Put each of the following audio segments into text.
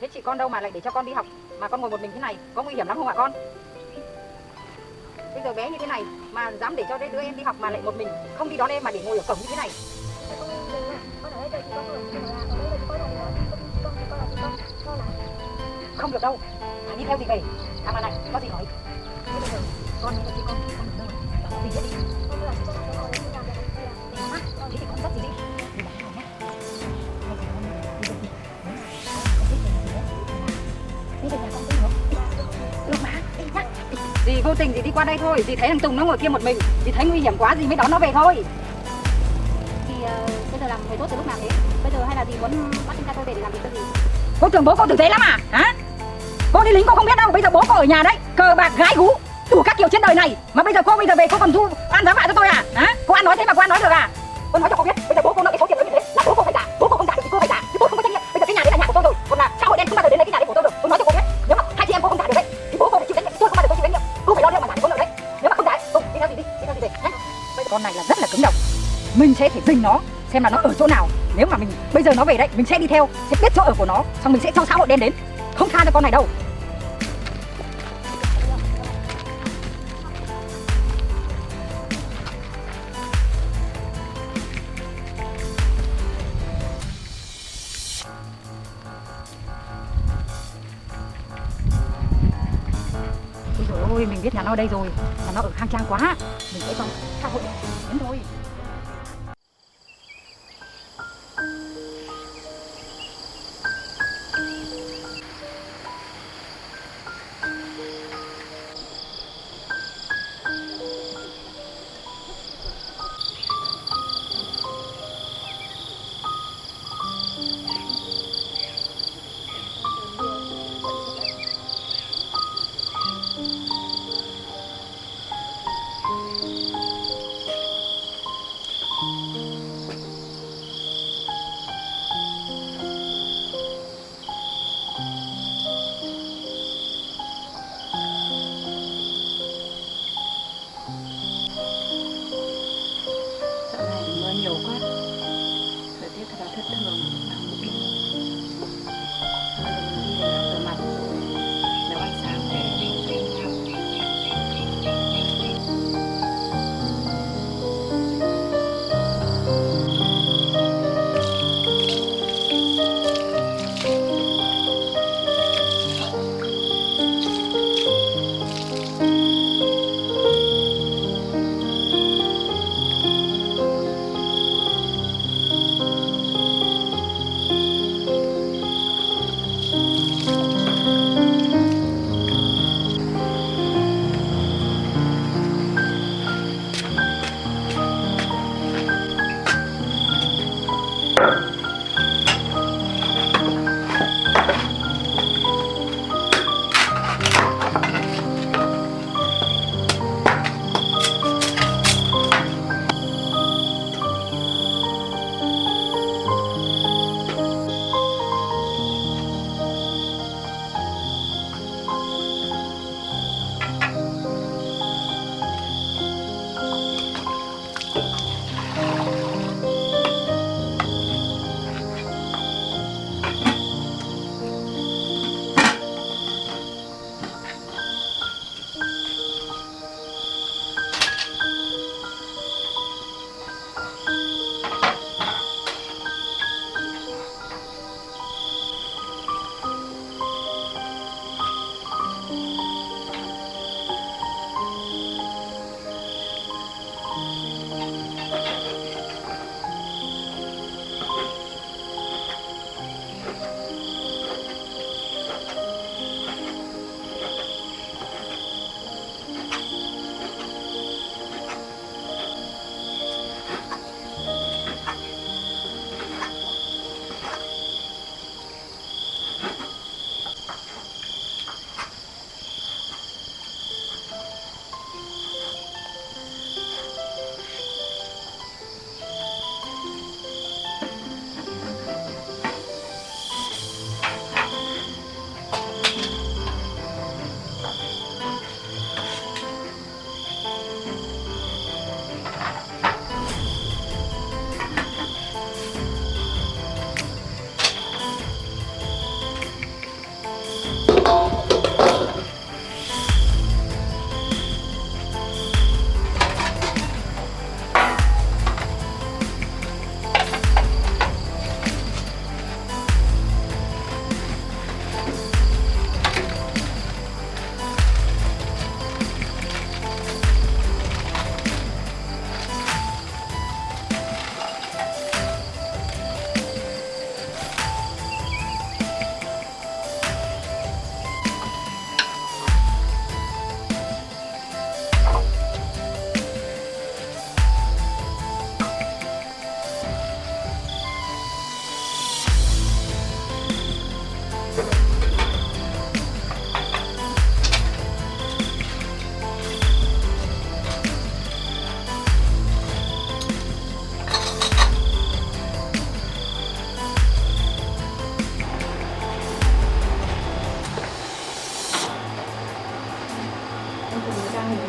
với chị con đâu mà lại để cho con đi học mà con ngồi một mình thế này, có nguy hiểm lắm không ạ con? Bây giờ bé như thế này mà dám để cho đứa em đi học mà lại một mình không đi đón em mà để ngồi ở cổng như thế này. Không được đâu, phải đi theo dì về. À mà này, có gì nói. Thế bây giờ con đi con ở đâu rồi? Bảo dì biết đi. Thế thì con dắt dì đi. Dì bảo nào nhá. Đi về nhà con đi được. Được mà, đi nhá. Dì vô tình dì đi qua đây thôi, dì thấy thằng Tùng nó ngồi kia một mình, dì thấy nguy hiểm quá dì mới đón nó về thôi. Thì bây giờ làm người tốt từ lúc nào thế? Bây giờ hay là dì muốn bắt anh trai tôi về để làm gì cho gì? Cô tưởng bố cô tử tế lắm à? Hả? Cô đi lính cô không biết đâu, bây giờ bố cô ở nhà đấy, cờ bạc gái gú đủ các kiểu trên đời này mà bây giờ cô về cô còn thu ăn giá vạ cho tôi à? Hả? Cô ăn nói thế mà cô ăn nói được à? Cô nói cho cô biết, bây giờ bố cô nợ cái số tiền lớn như thế là bố cô phải trả, bố cô không trả được thì cô phải trả, chứ tôi không có trách nhiệm. Bây giờ cái nhà đấy là nhà của tôi rồi, còn là xã hội đen không bao giờ đến lấy cái nhà đấy của tôi được. Tôi nói cho cô biết, nếu mà hai chị em cô không trả được đấy thì bố cô phải chịu trách nhiệm, tôi không bao giờ tôi chịu trách nhiệm. Cô phải lo liệu mà trả cái số nợ đấy. Nếu mà không trả, tôi đi theo gì về nhé. Con này là rất là cứng đầu, mình sẽ phải dình nó xem là nó ở chỗ nào. Nếu mà mình bây giờ nó về đấy, mình sẽ đi theo, sẽ biết chỗ ở của nó, xong mình sẽ cho xã hội đen đến, không tha cho con này đâu. Ôi mình biết nhà nó ở đây rồi, nhà nó ở khang trang quá, mình sẽ cho xã hội đến thôi.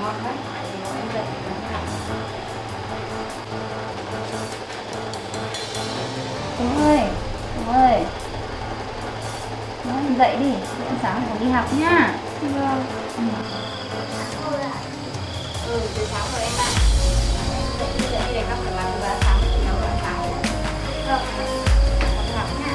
ngon đấy. Thì em dậy thì đi học. Đúng ơi, đúng ơi. Nói em dậy đi, em sáng còn đi học nhá. Vâng. Từ sáng rồi em ạ. Em dậy đi để các bạn làm bữa sáng, nấu bữa sáng. Vâng. Đi học nhá.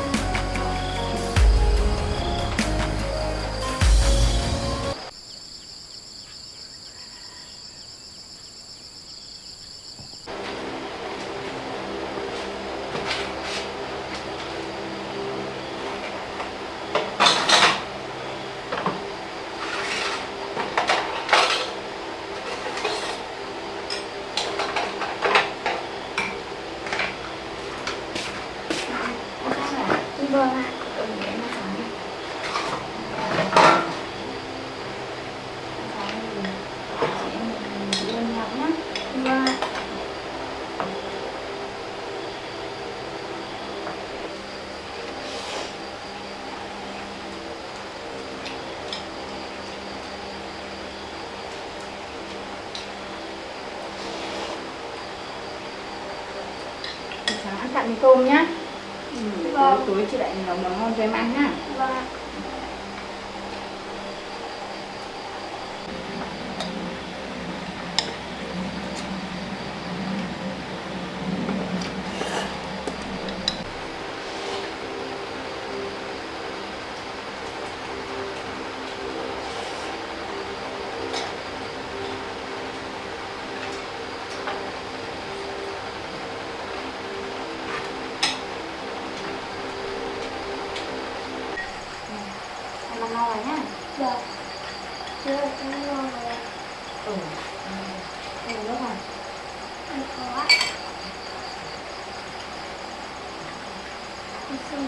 Vâng ạ. Để em sáng đi. Sáng thì chị em đi học nhá. Vâng ạ. Sáng ăn cạn mì tôm nhá. Để tối chị lại nấu món ngon cho em ăn nhá. Vâng ạ. Em ăn no rồi nhá. Dạ. Chưa, em ăn no rồi. Em uống nước không? Em có. Em xin.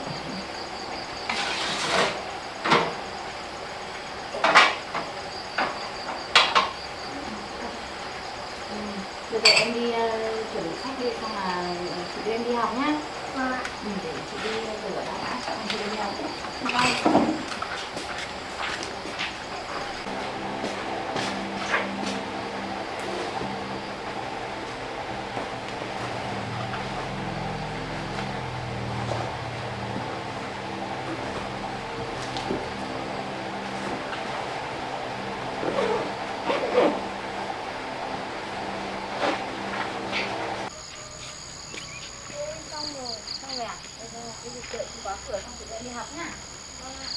Bây giờ em đi chuẩn bị sách đi, xong là chị đưa em đi học nhá. Vâng ạ. Để chị đi rửa đã, xong chị đi học. Vâng. Xong rồi ạ. Bây giờ cái gì đợi chị khóa cửa xong chị đưa em đi học nhá. Vâng ạ.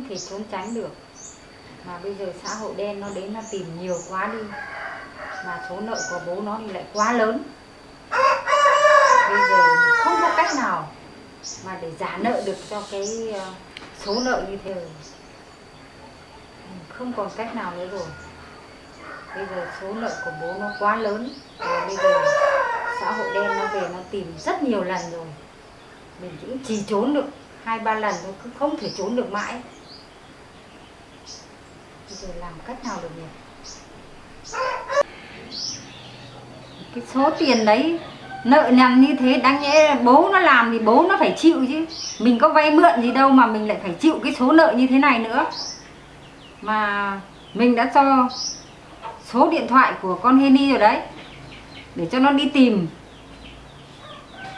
thể trốn tránh được. Mà bây giờ xã hội đen nó đến nó tìm nhiều quá đi, mà số nợ của bố nó thì lại quá lớn. Bây giờ mình không có cách nào mà để trả nợ được cho cái số nợ như thế. Không còn cách nào nữa rồi. Bây giờ số nợ của bố nó quá lớn. Và bây giờ xã hội đen nó về nó tìm rất nhiều lần rồi. Mình cũng chỉ trốn được 2-3 lần thôi, không thể trốn được mãi. Bây giờ làm cách nào được nhỉ? Cái số tiền đấy, nợ nần như thế, đáng nhẽ bố nó làm thì bố nó phải chịu chứ. Mình có vay mượn gì đâu mà mình lại phải chịu cái số nợ như thế này nữa. Mà mình đã cho số điện thoại của con Henny rồi đấy, để cho nó đi tìm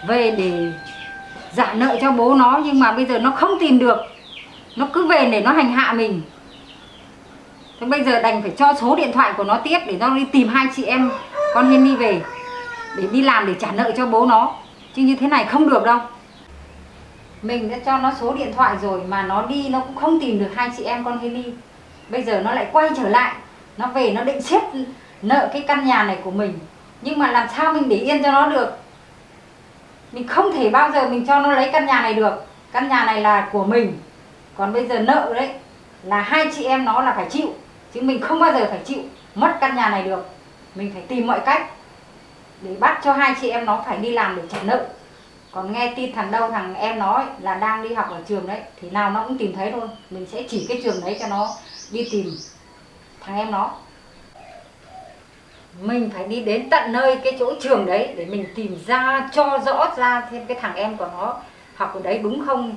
về để trả nợ cho bố nó. Nhưng mà bây giờ nó không tìm được, nó cứ về để nó hành hạ mình. Thế bây giờ đành phải cho số điện thoại của nó tiếp để nó đi tìm hai chị em con Henny về để đi làm để trả nợ cho bố nó. Chứ như thế này không được đâu. Mình đã cho nó số điện thoại rồi mà nó đi nó cũng không tìm được hai chị em con Henny. Bây giờ nó lại quay trở lại, nó về nó định siết nợ cái căn nhà này của mình. Nhưng mà làm sao mình để yên cho nó được? Mình không thể bao giờ mình cho nó lấy căn nhà này được. Căn nhà này là của mình. Còn bây giờ nợ đấy là hai chị em nó là phải chịu. Chứ mình không bao giờ phải chịu mất căn nhà này được. Mình phải tìm mọi cách để bắt cho hai chị em nó phải đi làm để trả nợ. Còn nghe tin thằng em nó ấy, là đang đi học ở trường đấy, thì nào nó cũng tìm thấy thôi. Mình sẽ chỉ cái trường đấy cho nó đi tìm thằng em nó. Mình phải đi đến tận nơi cái chỗ trường đấy để mình tìm ra cho rõ ra thêm cái thằng em của nó học ở đấy đúng không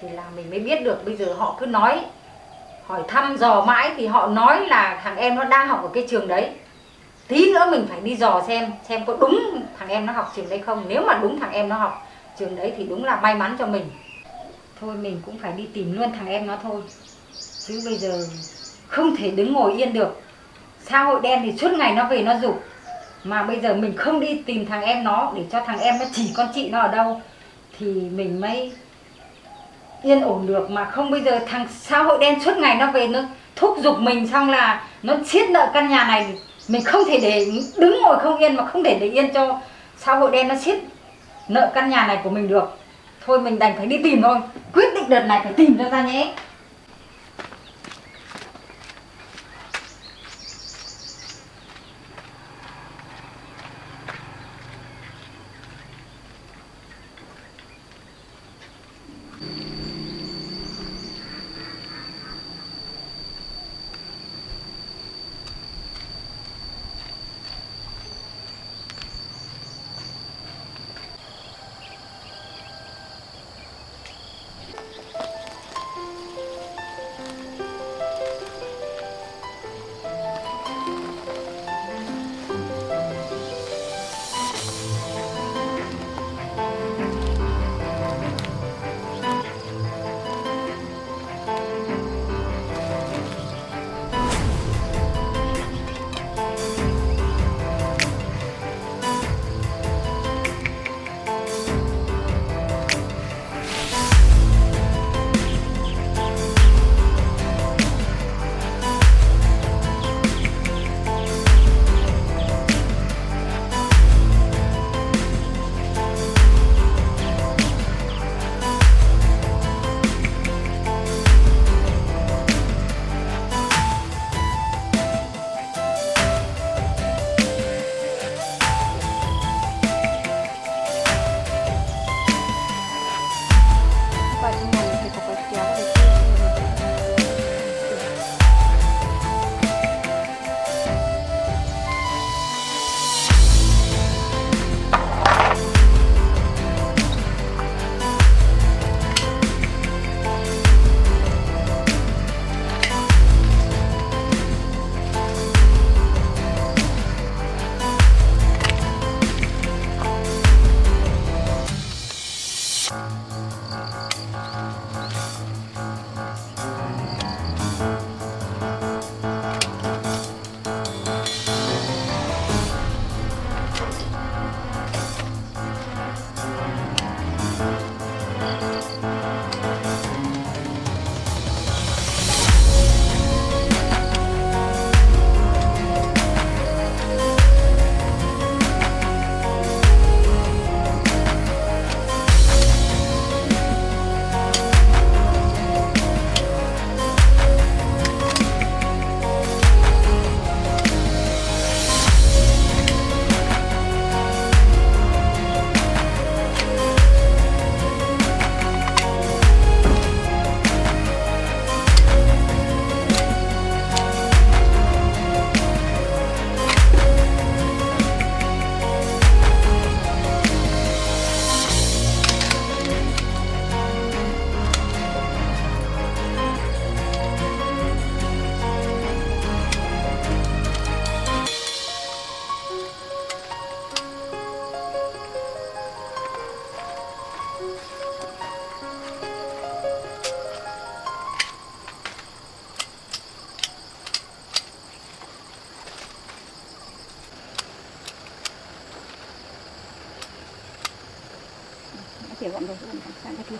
thì là mình mới biết được. Bây giờ họ cứ nói, hỏi thăm dò mãi thì họ nói là thằng em nó đang học ở cái trường đấy. Tí nữa mình phải đi dò xem có đúng thằng em nó học trường đấy không. Nếu mà đúng thằng em nó học trường đấy thì đúng là may mắn cho mình. Thôi mình cũng phải đi tìm luôn thằng em nó thôi. Chứ bây giờ không thể đứng ngồi yên được. Xã hội đen thì suốt ngày nó về nó giục. Mà bây giờ mình không đi tìm thằng em nó để cho thằng em nó chỉ con chị nó ở đâu thì mình mới yên ổn được. Mà không bây giờ thằng xã hội đen suốt ngày nó về nó thúc giục mình, xong là nó siết nợ căn nhà này. Mình không thể để đứng ngồi không yên, mà không thể để yên cho xã hội đen nó siết nợ căn nhà này của mình được. Thôi mình đành phải đi tìm thôi. Quyết định đợt này phải tìm cho ra nhé. thìa gọn rồi, sang cái kia.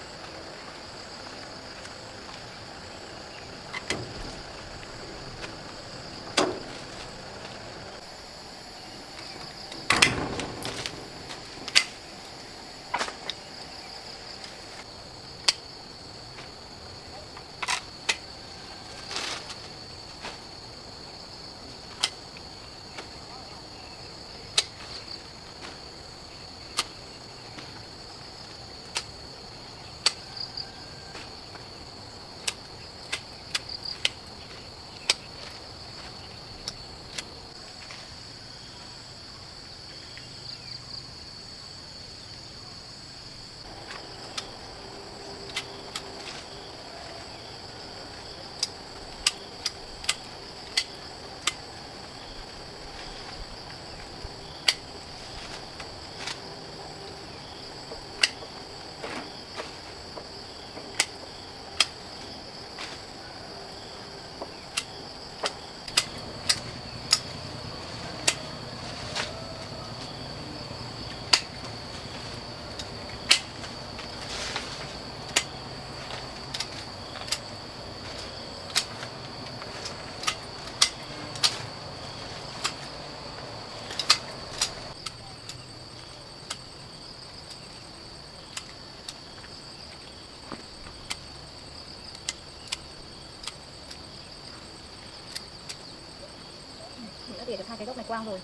Mình đã tỉa được hai cái gốc này quang rồi,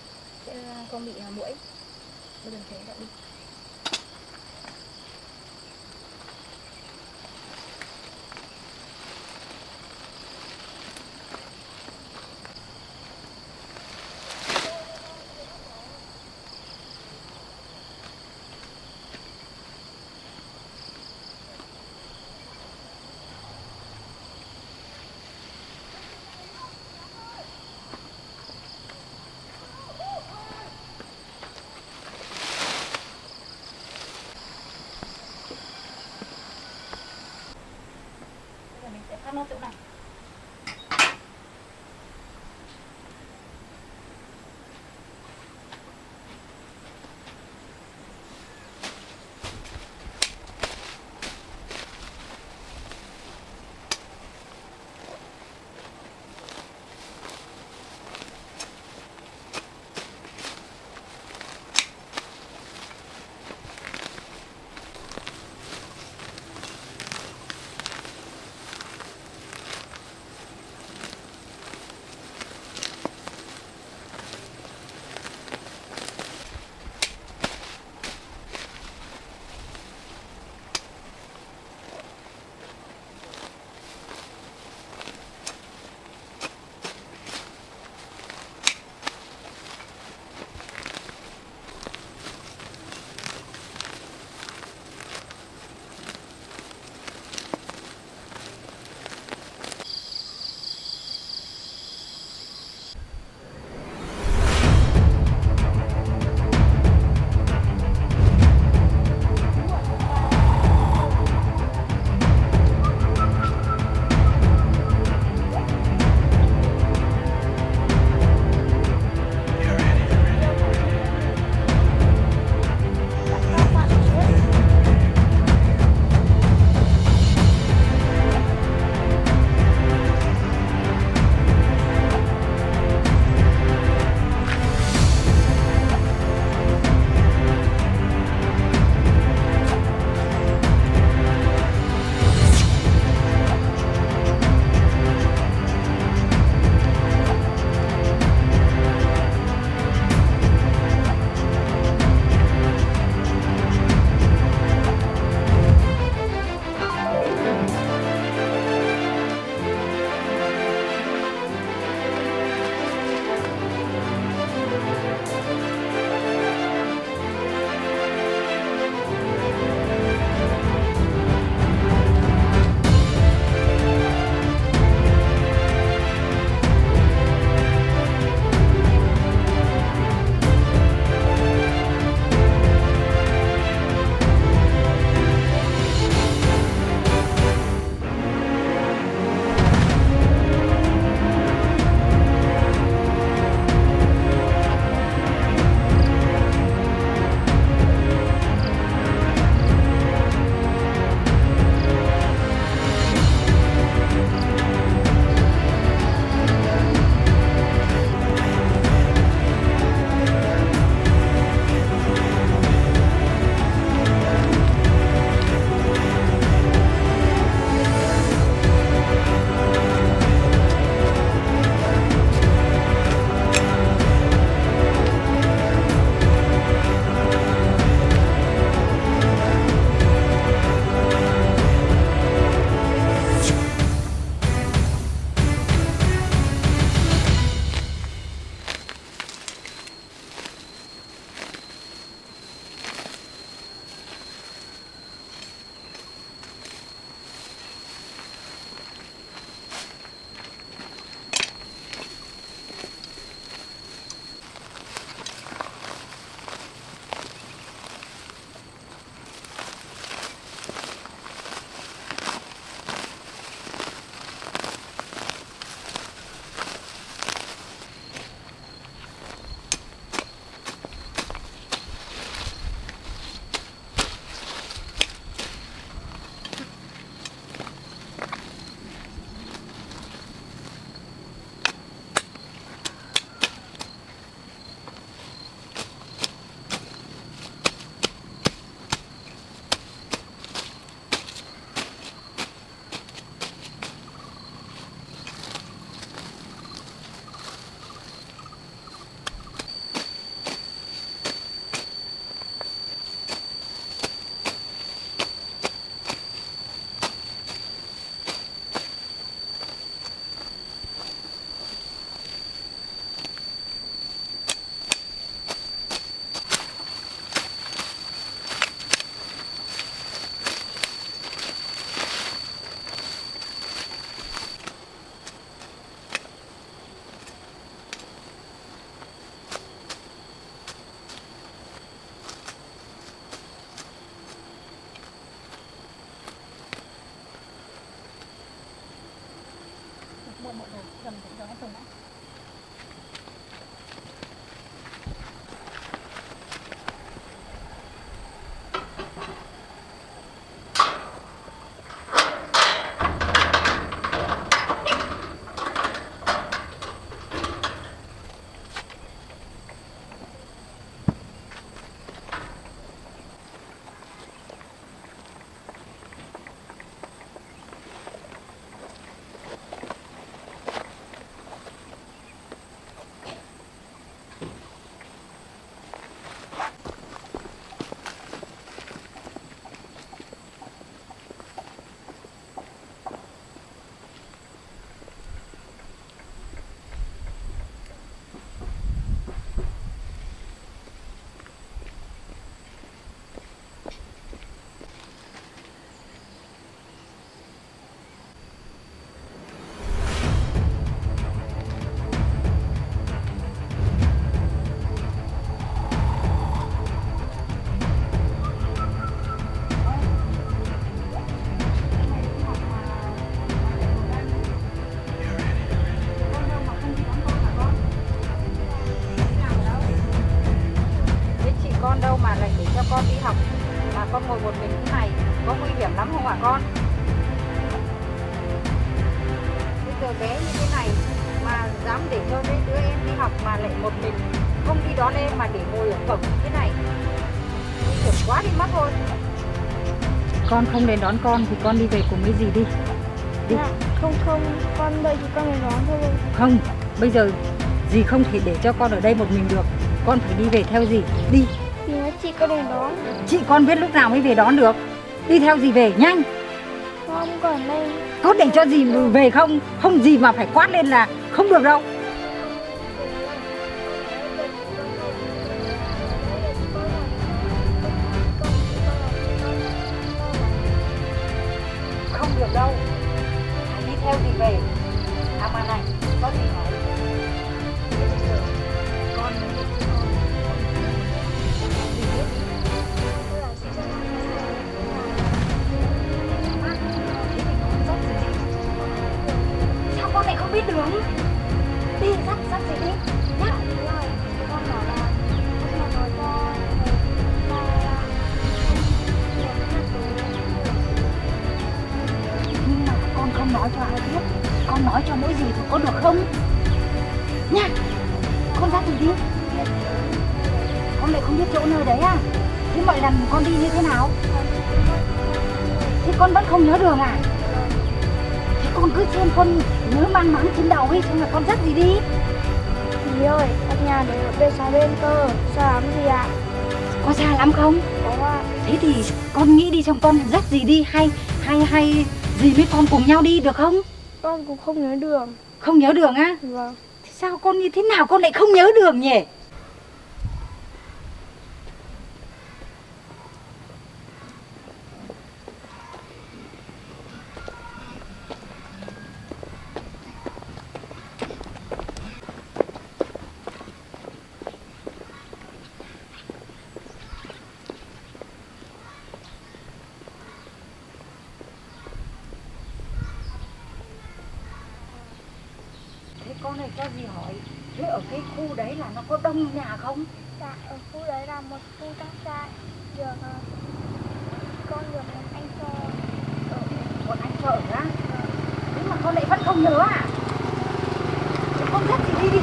sẽ không bị muỗi. Bây giờ thế đợi đi. Mình sẽ cắt nốt chỗ này. muộn rồi, giờ mình phải giờ ăn cơm đã. Con đâu mà lại để cho con đi học mà con ngồi một mình thế này, có nguy hiểm lắm không hả con? Bây giờ bé như thế này mà dám để cho mấy đứa em đi học mà lại một mình không đi đón em mà để ngồi ở cổng thế này, nguy hiểm quá đi mất thôi. Con không đến đón con thì con đi về cùng với dì đi. Đi. Dạ, không, con đợi thì con đến đón thôi. Không, bây giờ dì không thể để cho con ở đây một mình được, con phải đi về theo dì. Đi. Thì nói chị con đến đón. Chị con biết lúc nào mới về đón được. Đi theo dì về nhanh. Không, còn đây. Có để cho dì về không? Không gì mà phải quát lên là không được đâu. Không được đâu. Phải đi theo dì về. À mà này, có gì hỏi. Con nói chuyện với con. Dì biết đi. Sao con lại không biết đường? Đi dắt gì đi nhá. Con bảo là con nói cho Nhưng mà con không nói cho ai biết. Con nói cho mỗi dì thì có được không? Nha. Con dắt gì đi. Con lại không biết chỗ nơi đấy à? Thế mọi lần con đi như thế nào? Thế con vẫn không nhớ đường à? Thế con cứ xem con nhớ mang máng trên đầu ấy, xong là con dắt gì đi. Dì ơi, căn nhà đấy ở bên xá bên cơ, xa lắm gì ạ? Có xa lắm không? Có ạ. Thế thì con nghĩ đi xong con dắt gì đi, hay dì với con cùng nhau đi được không? Con cũng không nhớ đường. Không nhớ đường á? Vâng. Thế sao con như thế nào con lại không nhớ đường nhỉ? Thế con này cho dì hỏi, thế ở cái khu đấy là nó có đông nhà không? Dạ, ở khu đấy là một khu trang trại. Được, con được một anh cho ở. Một anh cho ở á? Thế mà con lại vẫn không nhớ à? Thế con dắt gì đi đi.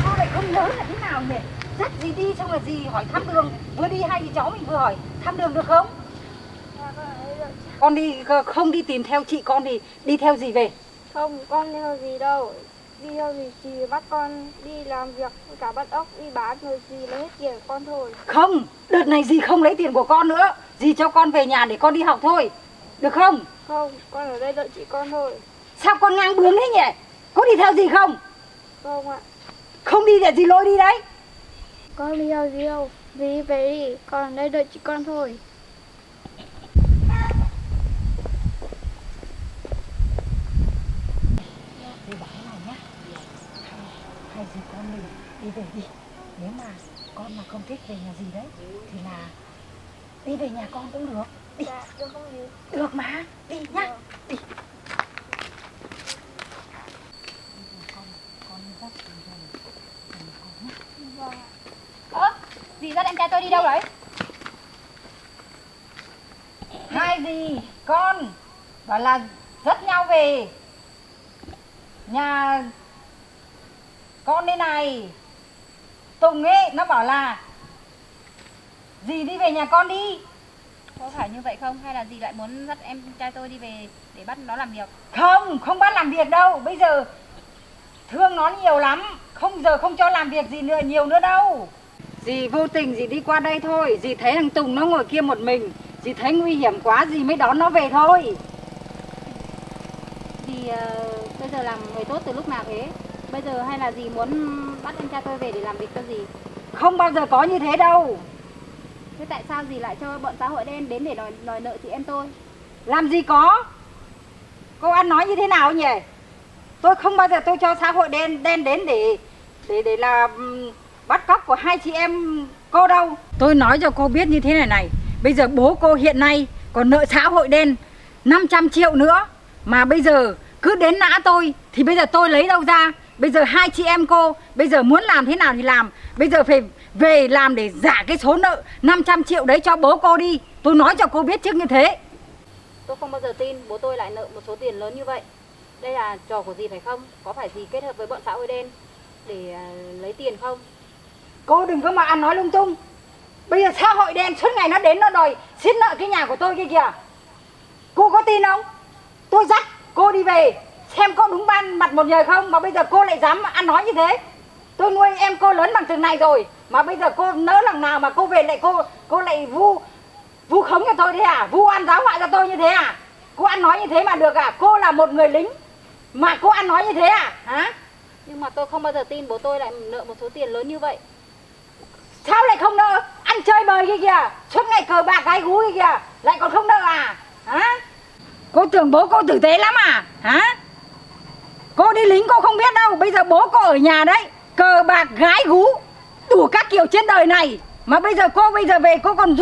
Sao lại không nhớ là thế nào nhỉ? Dắt gì đi xong là dì hỏi thăm đường. Vừa đi hay thì cháu mình vừa hỏi thăm đường được không? Dạ, con ở đây đợi chị. Con đi không đi tìm theo chị con thì đi theo dì về. Không, con theo gì đâu. Đi theo gì chị bắt con đi làm việc với cả bắt ốc đi bán rồi gì lấy hết tiền của con thôi. Không, đợt này dì không lấy tiền của con nữa. Dì cho con về nhà để con đi học thôi. Được không? Không, con ở đây đợi chị con thôi. Sao con ngang bướng thế nhỉ? Có đi theo dì không? Không ạ. Không đi để dì lôi đi đấy. Con đi theo gì đâu. Dì về đi, con ở đây đợi chị con thôi. Dì bảo thế này nhá. Hay dì con mình đi về đi. Nếu mà con mà không thích về nhà dì đấy thì là đi về nhà con cũng được. Đi. Dạ, được không dì? Được mà. Đi nhá. Đi. Vâng ạ. Ơ, dì dắt em trai tôi đi đâu đấy? Hai dì con bảo là dắt nhau về nhà con đây này. Tùng ấy nó bảo là dì đi về nhà con đi. Có phải như vậy không? Hay là dì lại muốn dắt em trai tôi đi về để bắt nó làm việc? Không bắt làm việc đâu. Bây giờ thương nó nhiều lắm. Không cho làm việc gì nữa nhiều nữa đâu. Dì vô tình dì đi qua đây thôi. Dì thấy thằng Tùng nó ngồi kia một mình. Dì thấy nguy hiểm quá dì mới đón nó về thôi. Dì bây giờ làm người tốt từ lúc nào thế? Bây giờ hay là dì muốn bắt em trai tôi về để làm việc cho dì? Không bao giờ có như thế đâu. Thế tại sao dì lại cho bọn xã hội đen đến để đòi nợ chị em tôi? Làm gì có. Cô ăn nói như thế nào nhỉ? Tôi không bao giờ tôi cho xã hội đen đến để là bắt cóc của hai chị em cô đâu. Tôi nói cho cô biết như thế này này. Bây giờ bố cô hiện nay còn nợ xã hội đen 500 triệu nữa. Mà bây giờ cứ đến nã tôi thì bây giờ tôi lấy đâu ra. Bây giờ hai chị em cô bây giờ muốn làm thế nào thì làm. Bây giờ phải về làm để giả cái số nợ 500 triệu đấy cho bố cô đi. Tôi nói cho cô biết trước như thế. Tôi không bao giờ tin bố tôi lại nợ một số tiền lớn như vậy. Đây là trò của dì phải không? Có phải dì kết hợp với bọn xã hội đen để lấy tiền không? Cô đừng có mà ăn nói lung tung. Bây giờ xã hội đen suốt ngày nó đến nó đòi xiết nợ cái nhà của tôi kia kìa. Cô có tin không? Tôi dắt cô đi về xem có đúng ban mặt một người không. Mà bây giờ cô lại dám ăn nói như thế. Tôi nuôi em cô lớn bằng từng này rồi. Mà bây giờ cô nỡ lòng nào mà cô về lại cô lại vu khống cho tôi thế à? Vu ăn giáo họa cho tôi như thế à? Cô ăn nói như thế mà được à? Cô là một người lính mà cô ăn nói như thế à? Hả? Nhưng mà tôi không bao giờ tin bố tôi lại nợ một số tiền lớn như vậy. Sao lại không nợ? Ăn chơi bời kia kìa. Suốt ngày cờ bạc gái gú kia kìa. Lại còn không nợ à? Hả? Cô tưởng bố cô tử tế lắm à? Hả? Cô đi lính cô không biết đâu. Bây giờ bố cô ở nhà đấy. Cờ bạc gái gú đủ các kiểu trên đời này. Mà bây giờ cô về cô còn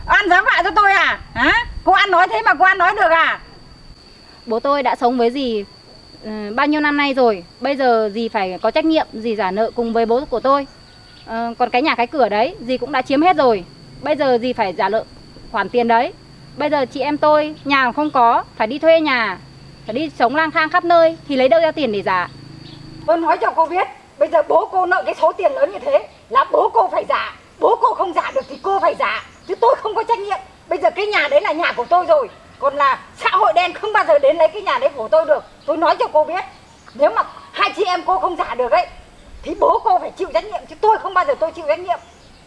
ăn giá vạ cho tôi à? Hả? Cô ăn nói thế mà cô ăn nói được à? Bố tôi đã sống với dì bao nhiêu năm nay rồi. Bây giờ dì phải có trách nhiệm. Dì trả nợ cùng với bố của tôi. Còn cái nhà cái cửa đấy dì cũng đã chiếm hết rồi. Bây giờ dì phải trả nợ khoản tiền đấy. Bây giờ chị em tôi nhà không có, phải đi thuê nhà, phải đi sống lang thang khắp nơi thì lấy đâu ra tiền để trả. Tôi nói cho cô biết. Bây giờ bố cô nợ cái số tiền lớn như thế là bố cô phải trả. Bố cô không trả được thì cô phải trả. Chứ tôi không có trách nhiệm. Bây giờ cái nhà đấy là nhà của tôi rồi. Còn là xã hội đen không bao giờ đến lấy cái nhà đấy của tôi được. Tôi nói cho cô biết. Nếu mà hai chị em cô không trả được ấy thì bố cô phải chịu trách nhiệm. Chứ tôi không bao giờ tôi chịu trách nhiệm.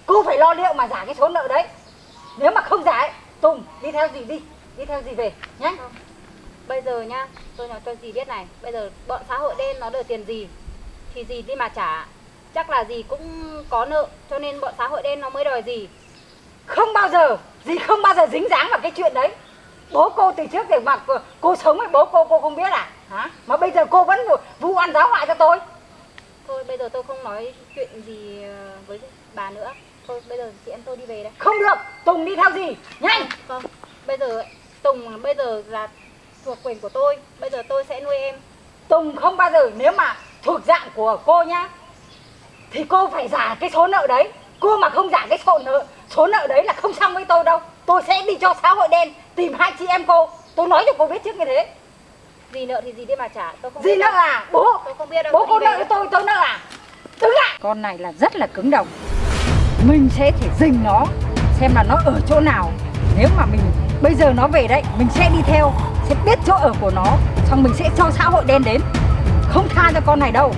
Cô phải lo liệu mà trả cái số nợ đấy. Nếu mà không trả ấy, Tùng đi theo dì đi. Đi theo dì về nhé. Bây giờ nhá, tôi nói cho dì biết này. Bây giờ bọn xã hội đen nó đòi tiền dì thì dì đi mà trả. Chắc là dì cũng có nợ, cho nên bọn xã hội đen nó mới đòi dì. Không bao giờ, dì không bao giờ dính dáng vào cái chuyện đấy. Bố cô từ trước để mà cô sống với bố cô không biết à? Hả? Mà bây giờ cô vẫn vu oan giáo họa cho tôi. Thôi bây giờ tôi không nói chuyện gì với bà nữa. Thôi bây giờ chị em tôi đi về đây. Không được, Tùng đi theo dì, nhanh. Không, bây giờ Tùng bây giờ là thuộc quyền của tôi. Bây giờ tôi sẽ nuôi em. Tùng không bao giờ, nếu mà thuộc dạng của cô nhá thì cô phải trả cái số nợ đấy. Cô mà không trả cái số nợ đấy là không xong với tôi đâu. Tôi sẽ đi cho xã hội đen tìm hai chị em cô. Tôi nói cho cô biết trước như thế. Dì nợ thì dì đi mà trả. Tôi không Dì biết nợ đâu. à? Bố Tôi không biết đâu. Bố cô Đi về nợ đây. tôi nợ à? Đứng lại. Con này là rất là cứng đầu. Mình sẽ phải dình nó xem là nó ở chỗ nào. Nếu mà mình bây giờ nó về đấy, mình sẽ đi theo, sẽ biết chỗ ở của nó, xong mình sẽ cho xã hội đen đến. Không tha cho con này đâu.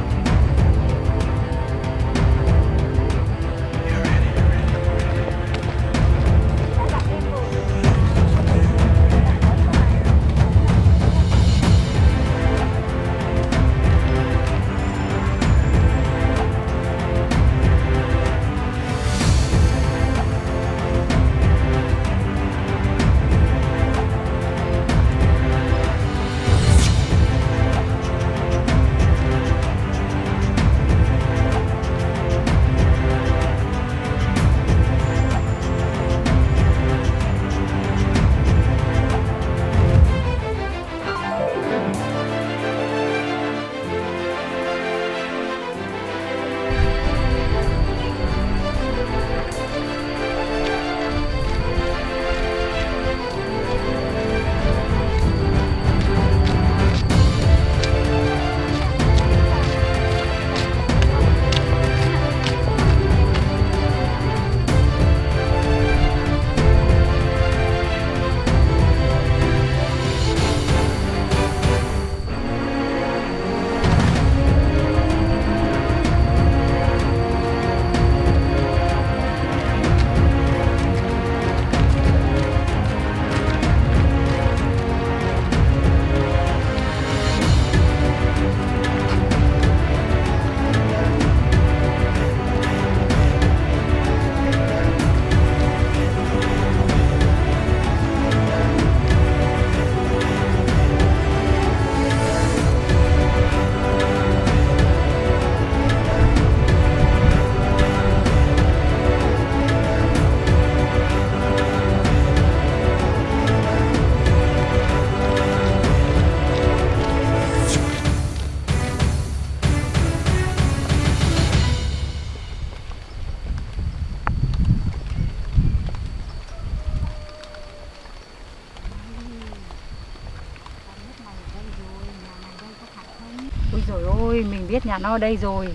Rồi ôi, mình biết nhà nó đây rồi.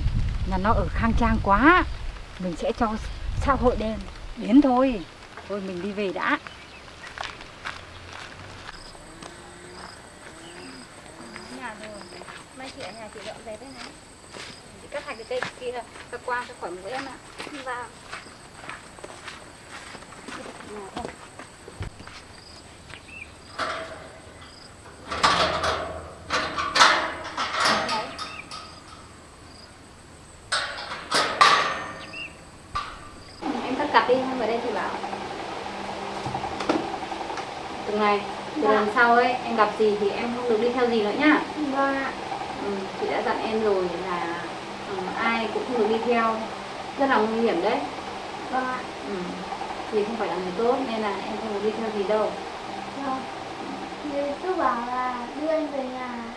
Nhà nó ở khang trang quá. Mình sẽ cho xã hội đen đến thôi. Thôi mình đi về đã. Nhà rồi. Mai chị ở nhà chị dọn dẹp đấy này. Chị cắt hai cái cây kia cắt qua cho khỏi mũi em ạ. Vâng. Em cắt cặp đi, em vào đây chị bảo. Từ này, từ lần sau ấy, em gặp gì thì em không được đi theo gì nữa nhá. Vâng ạ. Chị đã dặn em rồi là ai cũng không được đi theo, rất là nguy hiểm đấy. Vâng ạ. Vì không phải là người tốt nên là em không được đi theo gì đâu. Vâng. Thì cứ bảo là đưa anh về nhà